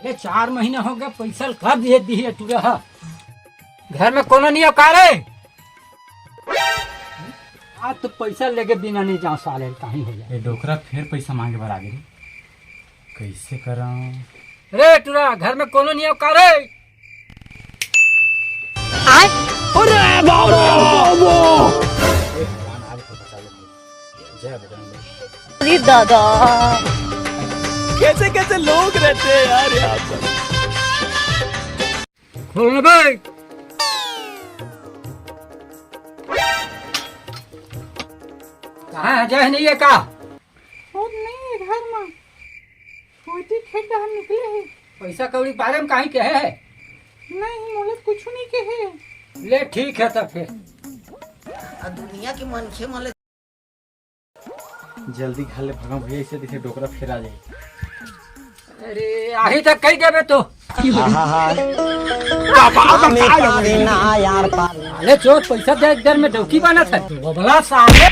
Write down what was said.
ये 4 महीने हो गए पैसा कब दे दी है तू रहा घर में कोनो नहीं औकारे आज तो पैसा लेके बिना नहीं जाओ साले कहीं हो जाए। ये डोकरा फिर पैसा मांगे बार आगे कैसे कराऊं? रे टूरा घर में कोनो नहीं औकारे अरे दादा कैसे कैसे लोग रहते हैं यार यहाँ पर। खोल भाई कहाँ है जय नहीं है का और नहीं घर में छोटी खेत हम निकले हैं। पैसा कौड़ी बारे में कहीं कहे है नहीं मोले कुछ नहीं कहे। ले ठीक है तब फिर दुनिया के मनखे मोले जल्दी घर ले भगा भैया इसे दिखे डोकरा फिर आ जाए। अरे आही तक कहीं देवे तो अरे चोर पैसा दे एक देर में डौकी बना था वो बड़ा साले